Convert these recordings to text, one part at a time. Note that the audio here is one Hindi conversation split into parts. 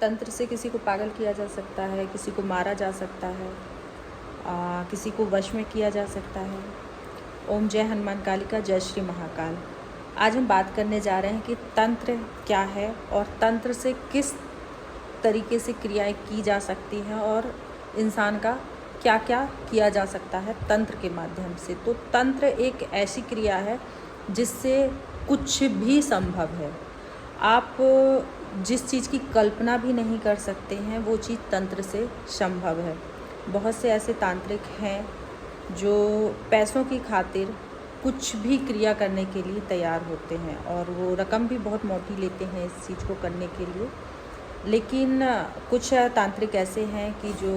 तंत्र से किसी को पागल किया जा सकता है, किसी को मारा जा सकता है, किसी को वश में किया जा सकता है। ओम जय हनुमान कालिका, जय श्री महाकाल। आज हम बात करने जा रहे हैं कि तंत्र क्या है और तंत्र से किस तरीके से क्रियाएं की जा सकती हैं और इंसान का क्या क्या किया जा सकता है तंत्र के माध्यम से। तो तंत्र एक ऐसी क्रिया है जिससे कुछ भी संभव है। आप जिस चीज़ की कल्पना भी नहीं कर सकते हैं वो चीज़ तंत्र से संभव है। बहुत से ऐसे तांत्रिक हैं जो पैसों की खातिर कुछ भी क्रिया करने के लिए तैयार होते हैं और वो रकम भी बहुत मोटी लेते हैं इस चीज़ को करने के लिए। लेकिन कुछ तांत्रिक ऐसे हैं कि जो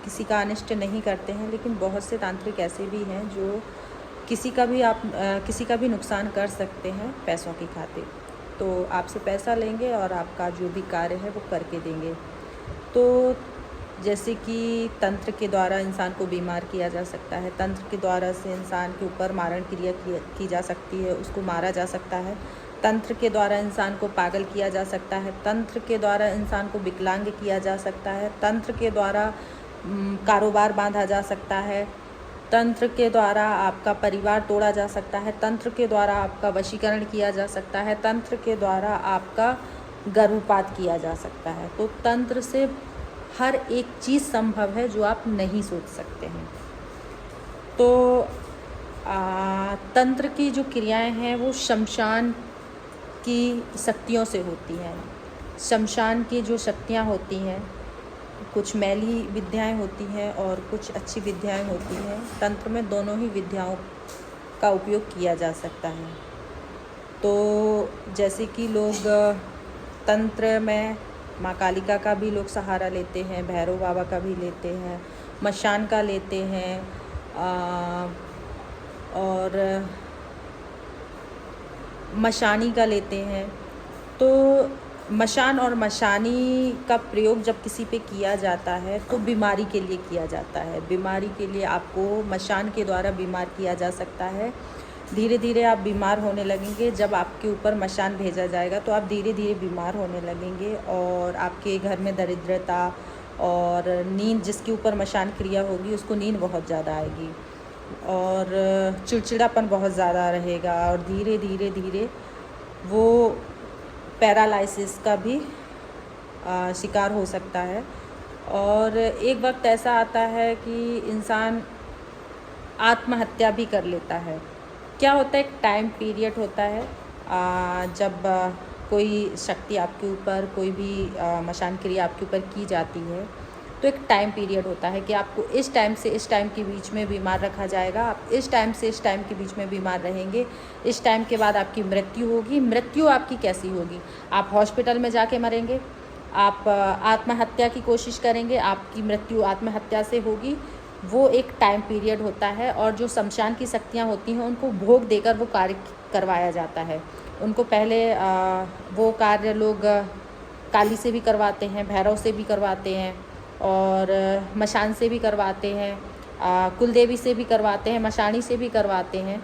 किसी का अनिष्ट नहीं करते हैं, लेकिन बहुत से तांत्रिक ऐसे भी हैं जो किसी का भी नुकसान कर सकते हैं पैसों की खातिर। तो आपसे पैसा लेंगे और आपका जो भी कार्य है वो करके देंगे। तो जैसे कि तंत्र के द्वारा इंसान को बीमार किया जा सकता है, तंत्र के द्वारा से इंसान के ऊपर मारण क्रिया की जा सकती है, उसको मारा जा सकता है। तंत्र के द्वारा इंसान को पागल किया जा सकता है, तंत्र के द्वारा इंसान को विकलांग किया जा सकता है, तंत्र के द्वारा कारोबार बांधा जा सकता है, तंत्र के द्वारा आपका परिवार तोड़ा जा सकता है, तंत्र के द्वारा आपका वशीकरण किया जा सकता है, तंत्र के द्वारा आपका गर्भपात किया जा सकता है। तो तंत्र से हर एक चीज़ संभव है जो आप नहीं सोच सकते हैं। तो तंत्र की जो क्रियाएं हैं वो शमशान की शक्तियों से होती हैं। शमशान की जो शक्तियां होती हैं, कुछ मैली विद्याएं होती हैं और कुछ अच्छी विद्याएं होती हैं। तंत्र में दोनों ही विद्याओं का उपयोग किया जा सकता है। तो जैसे कि लोग तंत्र में माँ कालिका का भी लोग सहारा लेते हैं, भैरव बाबा का भी लेते हैं, मशान का लेते हैं और मशानी का लेते हैं। तो मशान और मशानी का प्रयोग जब किसी पे किया जाता है तो बीमारी के लिए किया जाता है। बीमारी के लिए आपको मशान के द्वारा बीमार किया जा सकता है। धीरे धीरे आप बीमार होने लगेंगे। जब आपके ऊपर मशान भेजा जाएगा तो आप धीरे धीरे बीमार होने लगेंगे और आपके घर में दरिद्रता और नींद, जिसके ऊपर मशान क्रिया होगी उसको नींद बहुत ज़्यादा आएगी और चिड़चिड़ापन बहुत ज़्यादा रहेगा और धीरे धीरे धीरे वो पैरालिसिस का भी शिकार हो सकता है। और एक वक्त ऐसा आता है कि इंसान आत्महत्या भी कर लेता है। क्या होता है, एक टाइम पीरियड होता है जब कोई शक्ति आपके ऊपर, कोई भी मशान क्रिया आपके ऊपर की जाती है तो एक टाइम पीरियड होता है कि आपको इस टाइम से इस टाइम के बीच में बीमार रखा जाएगा। आप इस टाइम से इस टाइम के बीच में बीमार रहेंगे। इस टाइम के बाद आपकी मृत्यु होगी। मृत्यु आपकी कैसी होगी? आप हॉस्पिटल में जाके मरेंगे, आप आत्महत्या की कोशिश करेंगे, आपकी मृत्यु आत्महत्या से होगी। वो एक टाइम पीरियड होता है। और जो शमशान की शक्तियाँ होती हैं उनको भोग देकर वो कार्य करवाया जाता है। उनको पहले वो कार्य लोग काली से भी करवाते हैं, भैरव से भी करवाते हैं और मशान से भी करवाते हैं, कुलदेवी से भी करवाते हैं, मशानी से भी करवाते हैं।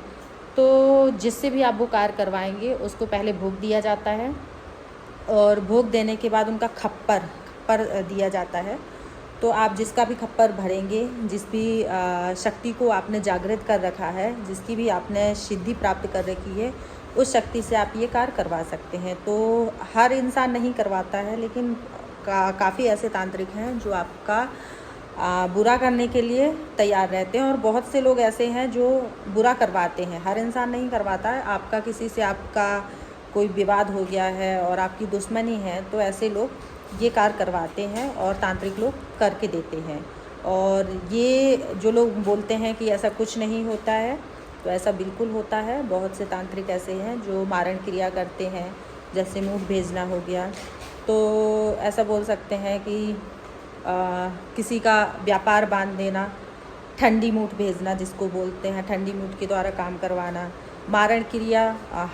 तो जिससे भी आप वो कार्य करवाएंगे उसको पहले भोग दिया जाता है और भोग देने के बाद उनका खप्पर दिया जाता है। तो आप जिसका भी खप्पर भरेंगे, जिस भी शक्ति को आपने जागृत कर रखा है, जिसकी भी आपने सिद्धि प्राप्त कर रखी है, उस शक्ति से आप ये कार्य करवा सकते हैं। तो हर इंसान नहीं करवाता है, लेकिन काफ़ी ऐसे तांत्रिक हैं जो आपका बुरा करने के लिए तैयार रहते हैं और बहुत से लोग ऐसे हैं जो बुरा करवाते हैं। हर इंसान नहीं करवाता है। आपका किसी से आपका कोई विवाद हो गया है और आपकी दुश्मनी है तो ऐसे लोग ये कार्य करवाते हैं और तांत्रिक लोग करके देते हैं। और ये जो लोग बोलते हैं कि ऐसा कुछ नहीं होता है, तो ऐसा बिल्कुल होता है। बहुत से तांत्रिक ऐसे हैं जो मारण क्रिया करते हैं, जैसे मूठ भेजना हो गया। तो ऐसा बोल सकते हैं कि किसी का व्यापार बांध देना, ठंडी मूठ भेजना जिसको बोलते हैं, ठंडी मूठ के द्वारा काम करवाना। मारण क्रिया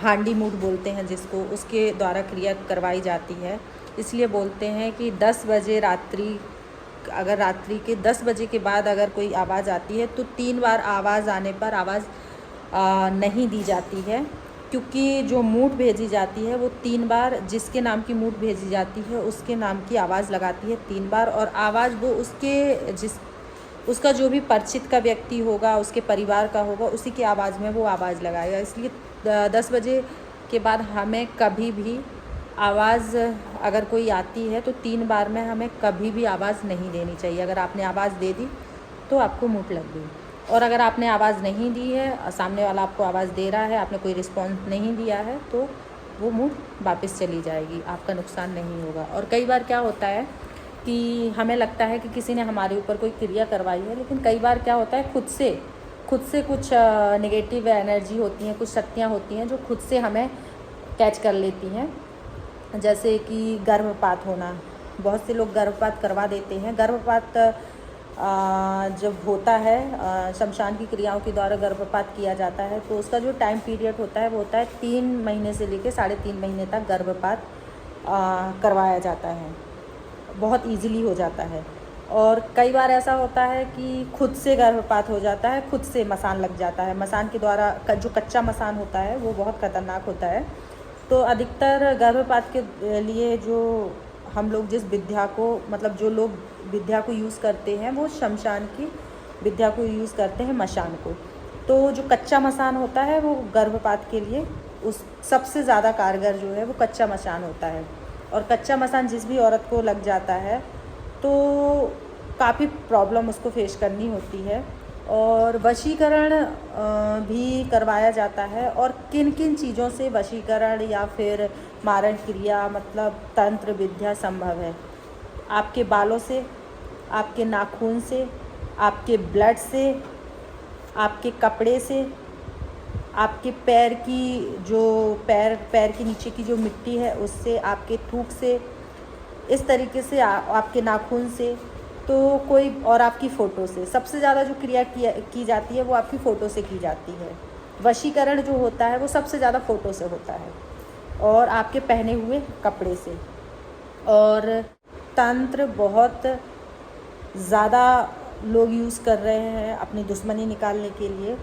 हांडी मूठ बोलते हैं जिसको, उसके द्वारा क्रिया करवाई जाती है। इसलिए बोलते हैं कि 10 बजे अगर रात्रि के 10 बजे के बाद अगर कोई आवाज़ आती है तो 3 बार आवाज़ आने पर आवाज़ नहीं दी जाती है। क्योंकि जो मूठ भेजी जाती है वो 3 बार, जिसके नाम की मूठ भेजी जाती है उसके नाम की आवाज़ लगाती है 3 बार, और आवाज़ वो उसका जो भी परिचित का व्यक्ति होगा, उसके परिवार का होगा, उसी की आवाज़ में वो आवाज़ लगाएगा। इसलिए 10 बजे के बाद हमें कभी भी आवाज़ अगर कोई आती है तो 3 बार में हमें कभी भी आवाज़ नहीं देनी चाहिए। अगर आपने आवाज़ दे दी तो आपको मूठ लग गई, और अगर आपने आवाज़ नहीं दी है, सामने वाला आपको आवाज़ दे रहा है, आपने कोई रिस्पॉन्स नहीं दिया है, तो वो मूठ वापस चली जाएगी, आपका नुकसान नहीं होगा। और कई बार क्या होता है कि हमें लगता है कि किसी ने हमारे ऊपर कोई क्रिया करवाई है, लेकिन कई बार क्या होता है खुद से कुछ नेगेटिव एनर्जी होती हैं, कुछ शक्तियाँ होती हैं जो खुद से हमें कैच कर लेती हैं। जैसे कि गर्भपात होना, बहुत से लोग गर्भपात करवा देते हैं। गर्भपात जब होता है, शमशान की क्रियाओं के द्वारा गर्भपात किया जाता है, तो उसका जो टाइम पीरियड होता है वो होता है 3 महीने से लेकर 3.5 महीने तक गर्भपात करवाया जाता है, बहुत इजीली हो जाता है। और कई बार ऐसा होता है कि खुद से गर्भपात हो जाता है, खुद से मसान लग जाता है। मसान के द्वारा जो कच्चा मसान होता है वो बहुत ख़तरनाक होता है। तो अधिकतर गर्भपात के लिए जो हम लोग जिस विद्या को, मतलब जो लोग विद्या को यूज़ करते हैं, वो शमशान की विद्या को यूज़ करते हैं, मशान को। तो जो कच्चा मसान होता है वो गर्भपात के लिए उस सबसे ज़्यादा कारगर जो है वो कच्चा मसान होता है। और कच्चा मसान जिस भी औरत को लग जाता है तो काफ़ी प्रॉब्लम उसको फेस करनी होती है। और वशीकरण भी करवाया जाता है। और किन किन चीज़ों से वशीकरण या फिर मारण क्रिया, मतलब तंत्र विद्या संभव है? आपके बालों से, आपके नाखून से, आपके ब्लड से, आपके कपड़े से, आपके पैर की जो पैर के नीचे की जो मिट्टी है उससे, आपके थूक से, इस तरीके से आपके नाखून से, तो कोई, और आपकी फ़ोटो से। सबसे ज़्यादा जो क्रिया की जाती है वो आपकी फ़ोटो से की जाती है। वशीकरण जो होता है वो सबसे ज़्यादा फ़ोटो से होता है, और आपके पहने हुए कपड़े से। और तंत्र बहुत ज़्यादा लोग यूज़ कर रहे हैं अपनी दुश्मनी निकालने के लिए,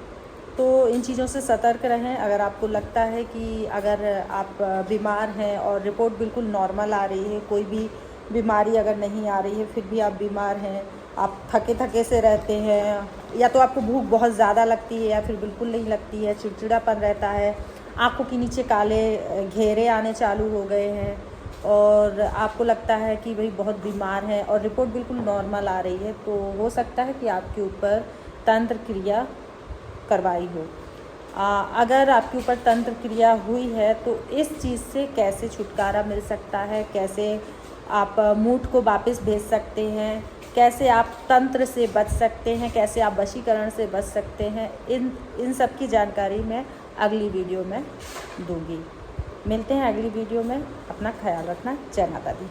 तो इन चीज़ों से सतर्क रहें। अगर आपको लगता है कि अगर आप बीमार हैं और रिपोर्ट बिल्कुल नॉर्मल आ रही है, कोई भी बीमारी अगर नहीं आ रही है, फिर भी आप बीमार हैं, आप थके से रहते हैं, या तो आपको भूख बहुत ज़्यादा लगती है या फिर बिल्कुल नहीं लगती है, चिड़चिड़ापन रहता है, आँखों के नीचे काले घेरे आने चालू हो गए हैं, और आपको लगता है कि भाई बहुत बीमार हैं और रिपोर्ट बिल्कुल नॉर्मल आ रही है, तो हो सकता है कि आपके ऊपर तंत्र क्रिया करवाई हो। अगर आपके ऊपर तंत्र क्रिया हुई है तो इस चीज़ से कैसे छुटकारा मिल सकता है, कैसे आप मूठ को वापस भेज सकते हैं, कैसे आप तंत्र से बच सकते हैं, कैसे आप वशीकरण से बच सकते हैं, इन सब की जानकारी मैं अगली वीडियो में दूंगी। मिलते हैं अगली वीडियो में। अपना ख्याल रखना। जय माता दी।